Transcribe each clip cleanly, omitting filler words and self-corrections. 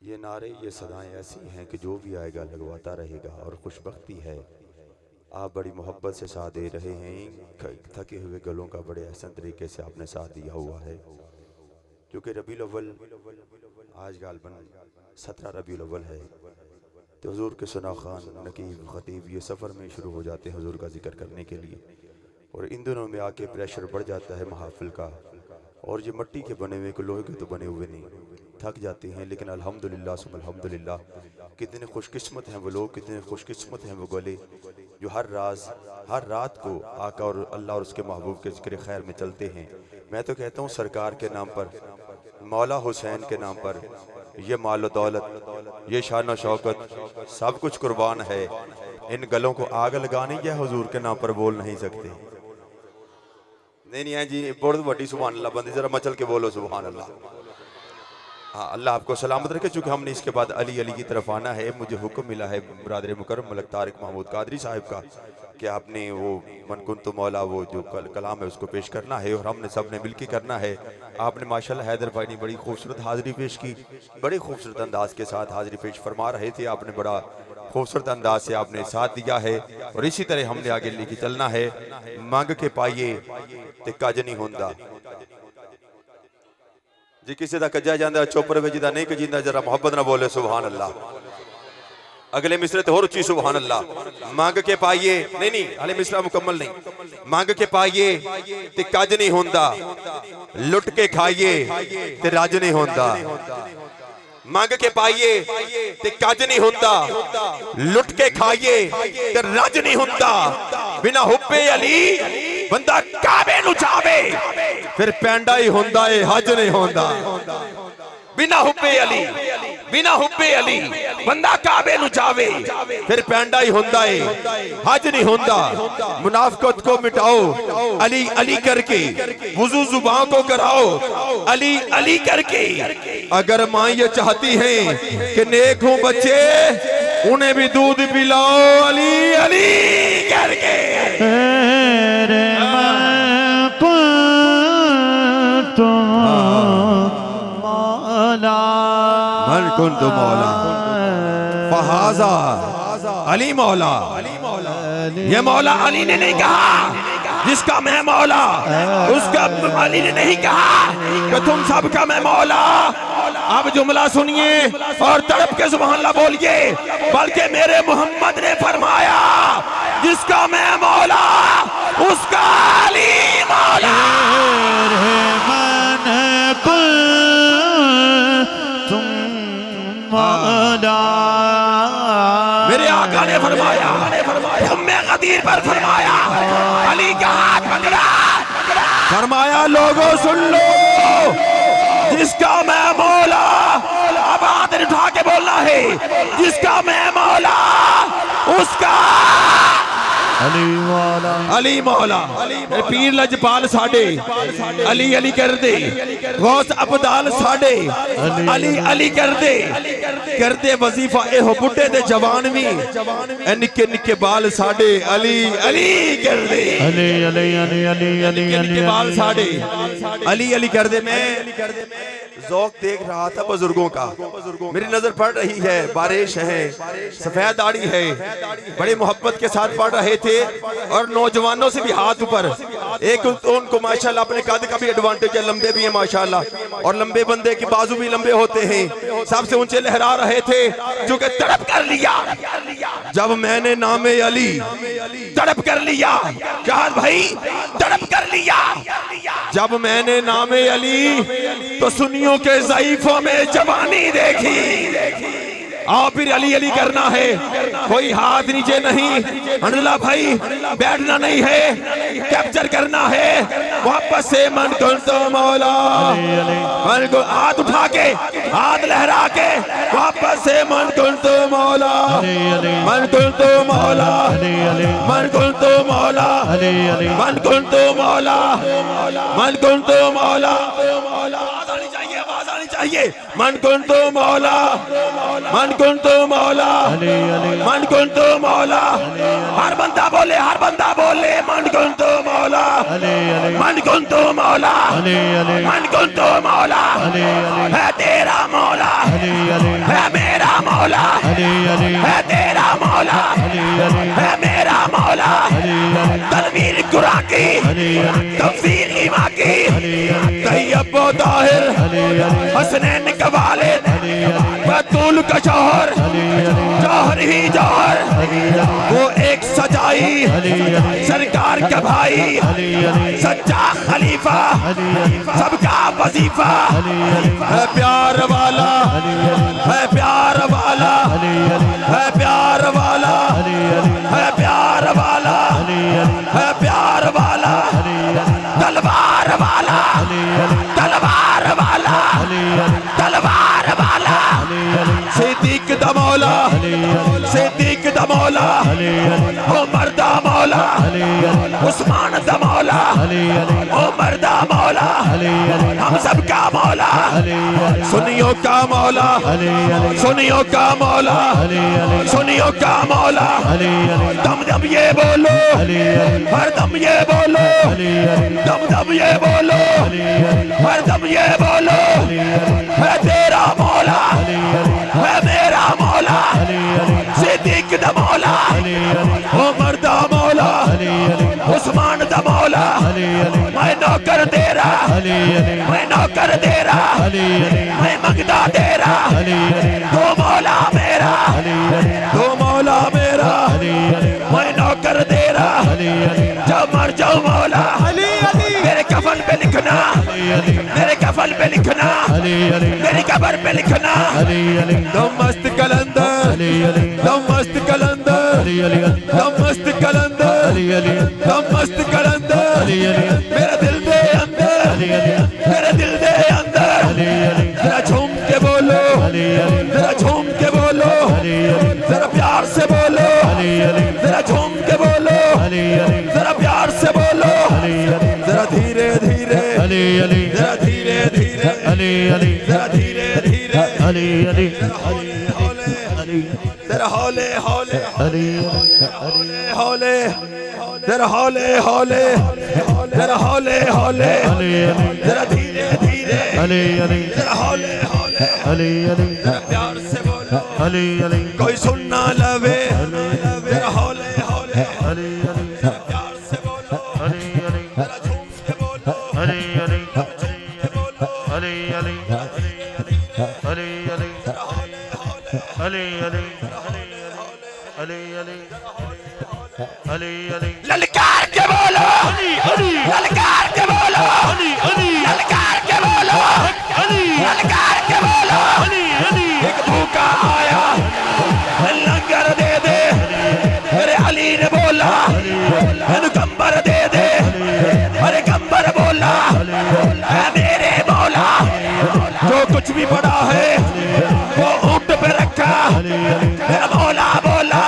ये नारे ये सदाएं ऐसी हैं कि जो भी आएगा लगवाता रहेगा। और खुशबख्ती है आप बड़ी मोहब्बत से साथ दे रहे हैं। थके हुए गलों का बड़े एहसन तरीके से आपने साथ दिया हुआ है। क्योंकि रबीउल अव्वल आज गालबन 17 रबीउल अव्वल है, तो हुजूर के सुना खान नकीब खतीब ये सफ़र में शुरू हो जाते हैं हुजूर का जिक्र करने के लिए। और इन दिनों में आके प्रेशर बढ़ जाता है महाफिल का। और ये मट्टी के बने हुए को लोहे के तो बने हुए नहीं, थक जाते हैं। लेकिन अल्हम्दुलिल्लाह सुम्मा अल्हम्दुलिल्लाह, कितने खुशकिस्मत हैं वो लोग, कितने खुशकिस्मत हैं वो गले जो हर रात को आका और अल्लाह और उसके महबूब के जिक्र खैर में चलते हैं। मैं तो कहता हूँ सरकार के नाम पर, मौला हुसैन के नाम पर ये माल दौलत, ये शान शौकत सब कुछ कुर्बान है। इन गलों को आग लगानी या हुजूर के नाम पर बोल नहीं सकते? नहीं है जी, बहुत बड़ी सुभान अल्लाह बंदी, जरा मचल के बोलो सुभान अल्लाह। हाँ, अल्लाह आपको सलामत रखे। चूँकि हमने इसके बाद अली अली की तरफ आना है, मुझे हुक्म मिला है बरादर मुकर्रम मलक तारिक महमूद कादरी साहिब का कि आपने वो मन कुंतु मौला वो जो कलाम है उसको पेश करना है और हमने सब ने मिल के करना है। आपने माशाल्लाह हैदर भाई ने बड़ी खूबसूरत हाज़िरी पेश की, बड़े खूबसूरत अंदाज के साथ हाज़िरी पेश फरमा रहे थे। आपने बड़ा खूबसूरत अंदाज से आपने साथ दिया है और इसी तरह हमने आगे लेके चलना है। मांग के पाइए ते कज नहीं होंदा जी, किसी का कजा जाता चोपर में जिदा नहीं कजींदा, जरा मोहब्बत ना बोले सुभान अल्लाह। अगले मिसरे तो होर उच्ची सुभान अल्लाह। मांग के पाइए, नहीं हाले मिसरा मुकम्मल नहीं। मांग के पाइए ते कज नहीं होंदा, लुट के खाइए ते राज नहीं होंदा। मांग के पाइए ते कज नहीं होंदा, लुट के खाइए ते राज नहीं होंदा। बिना हुब्बे अली बंदा काबे नु जावे, फिर पैंडा ही होंदा है, हज नहीं होंदा। बिना हुब्बे अली, बिना हुब्बे अली बंदा काबे नु जावे, फिर पैंडा ही होंदा है, हज नहीं होंदा। मुनाफिकत को मिटाओ अली अली करके, वुजू जुबान को कराओ अली अली करके। अगर माँ ये चाहती हैं कि नेक हों बच्चे, उन्हें भी दूध पिलाओ अली अली करके। मन कुंतु मौला फहाजा अली मौला। ये मौला अली ने नहीं कहा जिसका मैं मौला, उसका अली ने नहीं कहा कि तुम सबका मैं मौला। अब जुमला सुनिए और तड़प के सुभान अल्लाह बोलिए, बल्कि मेरे मोहम्मद ने फरमाया जिसका मैं मौला उसका अली मौला। मेरे आका ने फरमाया, उम्मे गदीर पर फरमाया, अली का हाथ पकड़ा, फरमाया लोगों सुन लो जिसका मैं मौला, अब हाथ उठा के बोलना है, जिसका मैं मौला उसका अली मौला। अली मौला पीर लजपाल साडे अली अली कर दे, गौस अबदाल साडे अली अली कर दे वजीफा एहो बुढ़े दे जवान भी निके निके बाल साडे अली अली कर दे। अली अली अली अली अली निके बाल साडे अली अली कर दे। मैं ज़ौक़ देख रहा था बुजुर्गों का, मेरी नजर पड़ रही है, बारिश है, सफेद दाढ़ी है, बड़े मोहब्बत के साथ पढ़ रहे थे। और नौजवानों से भी हाथ ऊपर, एक उनको माशाल्लाह अपने कद का भी एडवांटेज है, लंबे भी है माशाल्लाह, और लंबे बंदे के बाजू भी लंबे होते हैं, सबसे ऊंचे लहरा रहे थे। चूंकि तड़प कर लिया जब मैंने नामे अली, तड़प कर लिया जहाज भाई, तड़प कर लिया जब मैंने नामे अली, तो सुनियों के ज़ईफों में जवानी देखी। आओ फिर अली अली करना है, कोई हाथ नीचे नहीं, अनला भाई बैठना नहीं है, कैप्चर करना है वापस से। मन कुंतु मौला, मन को हाथ उठा के, हाथ लहरा के वापस से मन कुंतु मौला, मन कुंतु मौला, मन कुंतु मौला, मन कुंतु मौला, मन कुंतु मौला। आवाज आनी चाहिए, मन कुंतु मौला, मन कुंतु मौला, मन कुंतु मौला। हर बंदा बोले मन कुंतु मौला, मन कुंतु मौला, मन कुंतु मौला। है तेरा मौला, है मौला है तेरा मौला है मेरा मौला। तनवीर कुरान की तफसीर इमाम की तैयब व ताहिर हसनैन का वालिद बतूल का शौहर जौहर ही जौहर वो एक सजाई सरकार का भाई सच्चा खलीफा सबका वजीफा है प्यार वाला है प्यार वाला है प्यार वाला है प्यार वाला है प्यार वाला तलवार वाला तलवार वाला तलवार वाला सिद्दीक दा मौला सिद्दीक दा मौला उमर दा मौला उस्मान दा मौला उमर दा मौला हम सबका मौला सुनियो का मौला सुनियो का मौला सुनियो का मौला दम दम ये बोलो हर दम ये बोलो दम दम ये बोलो हर दम ये बोलो है तेरा मौला है मेरा मौला सिद्दीक दा मौला उमर दा मौला उस्मान दा मौला मैं नौकर तेरा मैं नौकर तेरा मैं मंगता तेरा तो मौला मेरा तो मौला मेरा मैं नौकर तेरा जब मर जाऊं मौला मेरे कफन पे लिखना मेरे कफन पे लिखना मेरी कब्र पे लिखना दम मस्त कलंदर दम मस्त कलंदर दम मस्त कलंदर दम मस्त कलंदर मेरे दिल दे अंदर मेरे दिल दे अंदर जरा झूम के बोलो जरा झूम के बोलो जरा प्यार से बोलो जरा झूम के बोलो जरा प्यार से बोलो जरा धीरे धीरे जरा धीरे धीरे जरा धीरे धीरे जरा हौले हौले हौले जरा हौले हौले जरा हौले हौले जरा धीरे धीरे जरा हौले हौले प्यार से बोलो कोई सुनना लवे जरा हौले हौले प्यार से बोलो जरा झूम के बोलो ललकार के बोलो ललकार के बोलो ललकार के बोलो ललकार के बोलो एक भूखा आया लंगर दे दे अरे अली ने बोला कंबर दे दे अरे कंबर बोला है मेरे मौला जो कुछ भी पड़ा है वो ऊंट पे रखा मेरा मौला बोला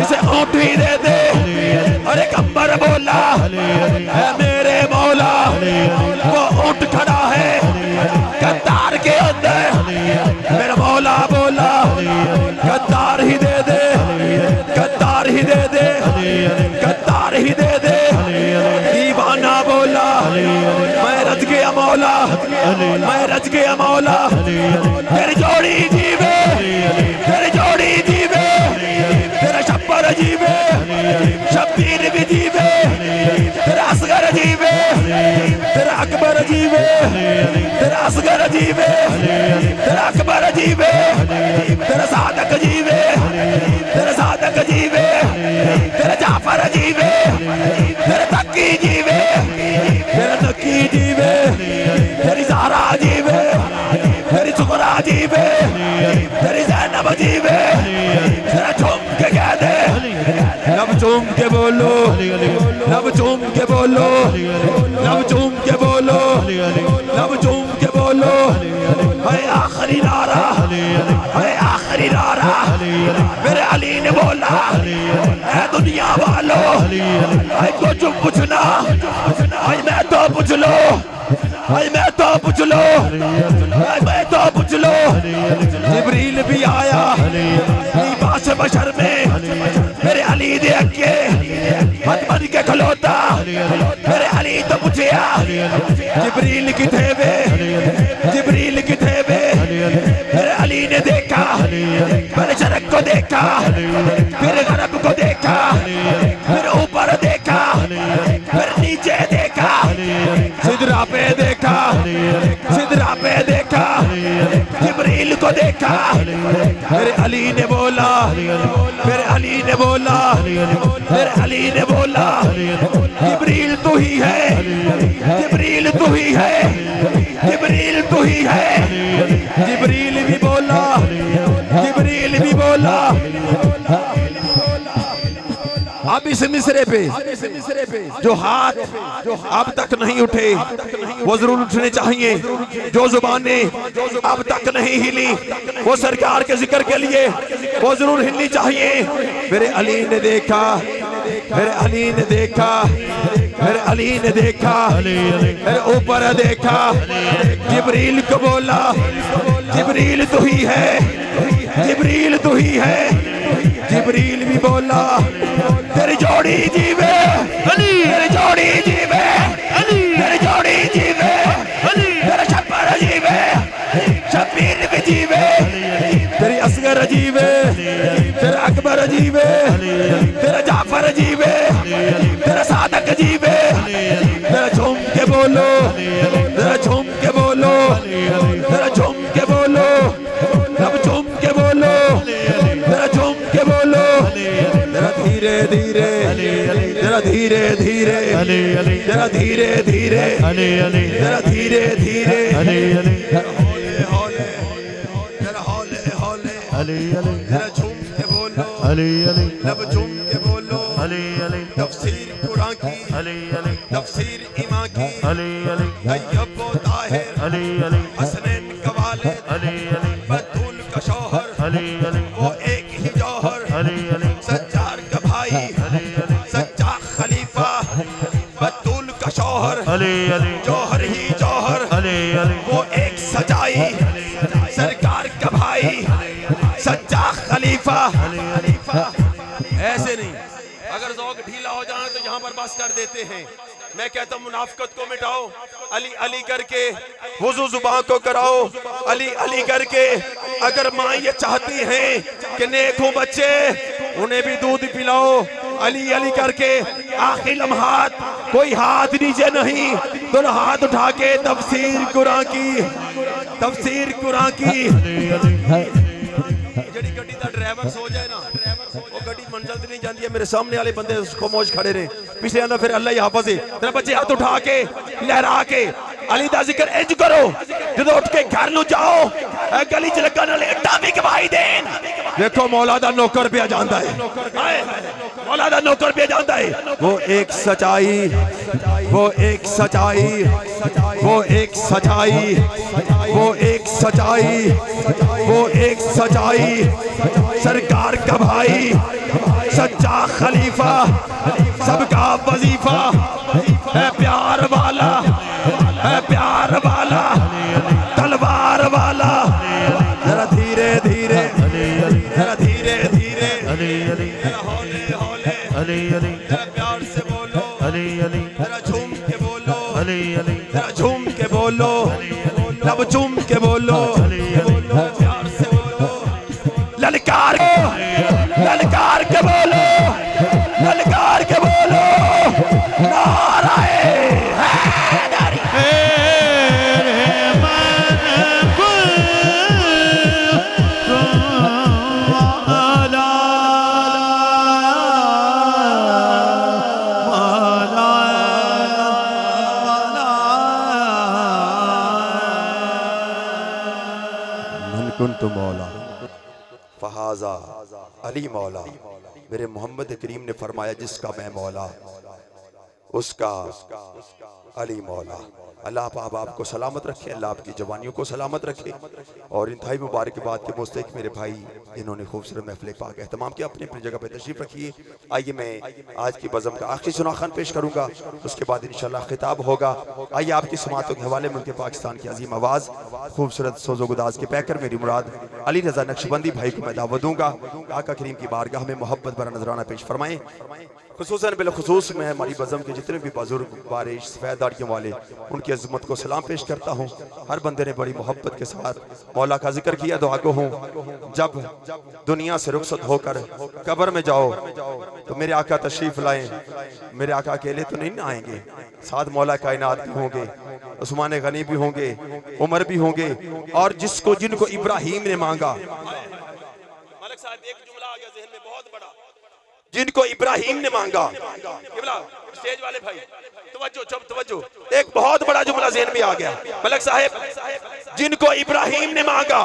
इसे ऊंट ही दे दे अरे कंबर बोला है मेरे मौला वो ऊंट खड़ा है कतार के अंदर मेरा मौला बोला कतार ही दे दे कतार ही दे दे कतार ही दे दे दीवाना बोला मैं रज गया मौला मैं रज गया मौला तेरी जोड़ी जीवे तेरी जोड़ी जीवे तेरा शब्बर जीवे शब्बीर भी जीवे तेरा असगर जीवे तेरा अकबर जीवे तेरा असगर जीवे तेरा अकबर जीवे तेरा सादक जीवे तेरा सादक जीवे तेरा जाफर जीवे तेरा तकी जीवे तेरा तकी जीवे तेरी ज़हरा जीवे तेरी सुगरा जीवे तेरी ज़ैनब जीवे तेरा झूम के कह दे लब झूम के बोलो लब झूम के बोलो लब झूम के बोलो लब झूम के बोलो है आखिरी नारा है आखिरी नारा मेरे अली ने बोला है दुनिया वालों है कुछ पूछना है मैं तो पूछ लो है मैं तो पूछ लो है मैं तो पूछ लो जिब्रील भी आया लिबास बशर में मेरे अली दे अक्के मत बन के खलोता मेरे अली तो पूछया जिब्रील किथे वे जिब्रील किथे वे मेरे अली ने देखा देखा, फिर गरब को देखा, फिर ऊपर देखा, फिर नीचे देखा, सिदरा पे देखा, सिदरा पे देखा, जिब्रील को देखा। फिर अली ने बोला, फिर अली ने बोला, फिर अली ने बोला, जिब्रील तू ही है, जिब्रील तू ही है, जिब्रील तू ही है। जिब्रील भी बोला, जिब्रील भी बोला। अब इस मिसरे पे जो हाथ अब तक नहीं उठे वो जरूर उठने चाहिए, जो जुबानें अब तक नहीं हिली वो सरकार के जिक्र के लिए वो जरूर हिलनी चाहिए। मेरे अली ने देखा, मेरे अली ने देखा, मेरे अली ने देखा, मेरे ऊपर देखा, जिब्रील को बोला, जिब्रील तू ही है, जिब्रील तू ही है। जिब्रील भी बोला, तेरी जोड़ी जीवे अली, तेरी जोड़ी जीवे अली, तेरी जोड़ी जीवे अली, तेरा शब्बर जीवे, शब्बीर भी जीवे, तेरी असगर जीवे, तेरा अकबर जीवे, तेरा जाफर जीवे, तेरा सादक जीवे। तेरा झूम के बोलो, तेरा झूम के बोलो, तेरा झूम के बोलो, अब झूम के बोलो, तेरा झूम के बोलो। तेरा धीरे धीरे, तेरा धीरे धीरे, तेरा धीरे धीरे, तेरा धीरे धीरे, तेरा हौले हौले, तेरा हौले हौले, तेरा झूम के बोलो, लब झूम के बोलो। तफसीर कुरान की, तफसीर ईमान की, तैयब व ताहिर, हसनैन का वालिद, बतूल का शौहर, वो एक ही जौहर, सज्जार का भाई, सच्चा खलीफा, बतूल का शौहर, जौहर ही जौहर, वो एक सजाई, सरकार का भाई, सच्चा खलीफा। ऐसे नहीं, अगर ज़ौक़ ढीला हो जाए तो यहाँ पर बस कर देते हैं। मैं कहता हूँ मुनाफिकत को मिटाओ, अली अली करके वुज़ू ज़ुबान को कराओ, अली अली करके। अगर माँ ये चाहती हैं कि नेक हो बच्चे, उन्हें भी दूध पिलाओ, अली अली करके। आखिरी लम्हात कोई हाथ नीचे नहीं, तो हाथ उठा के तफसीर कुरान की, तफसीर कुरान की। जेडी गड्डी दा ड्राइवर सो जाए ना, वो गड्डी मंजिल ते नहीं जाती है। मेरे सामने वाले बंदे खामोश खड़े रहे, पिछले आंदा फिर अल्लाह ही हाफिज़ है। तेरे बच्चे हाथ उठा के लहरा के अली दा जिक्र इंज करो, जदों उठ के घर नु जाओ, गली च लगन वाले अड्डा भी गवाही देन। देखो मौला दा नौकर पे जांदा है, मौला दा नौकर पे जांदा है। वो एक सच्चाई, वो एक सच्चाई, वो एक सच्चाई, वो एक सच्चाई, वो एक सच्चाई, सरकार का भाई, सच्चा खलीफा, सबका वजीफा है, प्यार वाला है, प्यार वाला, तलवार वाला। जरा धीरे धीरे, जरा धीरे धीरे, जरा हौले हौले, जरा प्यार से बोलो, जरा झूम के बोलो, जरा झूम के बोलो, लब झूम के बोलो, प्यार से बोलो, ललकार ललकार के बोलो, ललकार के बोलो, नाराए कुन्तु मौला फहाजा अली मौला। मेरे मोहम्मद करीम ने फरमाया जिसका मैं मौला उसका अली मौला। अल्लाह आप आपको सलामत रखे, अल्लाह आपकी जवानियों को सलामत रखे। और इंतहाई मुबारकबाद के मुस्तहिक मेरे भाई इन्होंने खूबसूरत महफिल पाक एहतमाम किया, अपनी अपनी जगह पर तशरीफ़ रखिए। आइए मैं आज की बज़म का आखिरी सुनाखान पेश करूँगा, उसके बाद इंशाअल्लाह खिताब होगा। आइए आपकी समातों के हवाले में उनके पाकिस्तान की अजीम आवाज़ खूबसूरत सोज़ो गुदाज के पैकर मेरी मुराद अली रज़ा नक्शबंदी भाई को मैं दावत दूँगा। आका करीम की बारगाह में मोहब्बत भरा नजराना पेश फरमाएँ। खुसूसन बिलखुसूस में हमारी बज़म के जितने भी बुजुर्ग बारिश सफ़ैदा दाढ़ियों वाले, उनकी अज़मत को सलाम पेश करता हूँ। हर बंदे ने बड़ी मोहब्बत के साथ मौला का जिक्र किया। दुआ को हूँ जब दुनिया से रुखसत होकर कब्र में जाओ तो मेरे आका तशरीफ लाएं। मेरे आका अकेले तो नहीं ना आएंगे, साथ मौला कायनात भी होंगे, उस्मान गनी भी होंगे, उमर भी होंगे, और जिसको जिनको इब्राहिम ने मांगा, मलिक साहब एक जुमला आ गया ज़हन में बहुत बड़ा, जिनको इब्राहिम ने मांगा, स्टेज वाले भाई तवज्जो, एक बहुत बड़ा जुमला ज़हन में आ गया। मलिक साहब जिनको इब्राहिम ने मांगा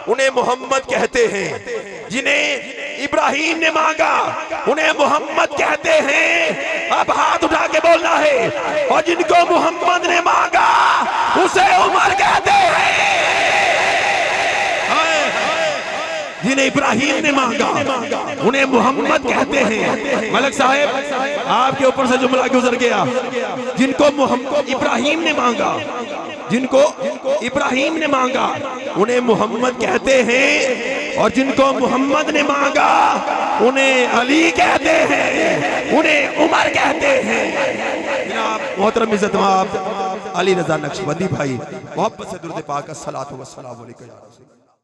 उन्हें मोहम्मद कहते हैं, जिन्हें इब्राहिम ने मांगा उन्हें मोहम्मद कहते हैं। अब हाथ उठा के बोलना है, और जिनको मोहम्मद ने मांगा उसे उमर कहते हैं। जिन्हें इब्राहिम ने मांगा उन्हें मोहम्मद कहते हैं। मलिक साहब आपके ऊपर से जुमला गुजर गया, जिनको इब्राहिम ने मांगा, जिनको इब्राहिम ने मांगा उन्हें मोहम्मद कहते हैं, और जिनको मोहम्मद ने मांगा उन्हें अली कहते हैं, उन्हें उमर कहते हैं। जनाब मोहतरम इज्जत माब अली रजा नक्शबंदी भाई मोहब्बत से दुरूद पाक अस्सलातु वस्सलामु अलैका या रसूल।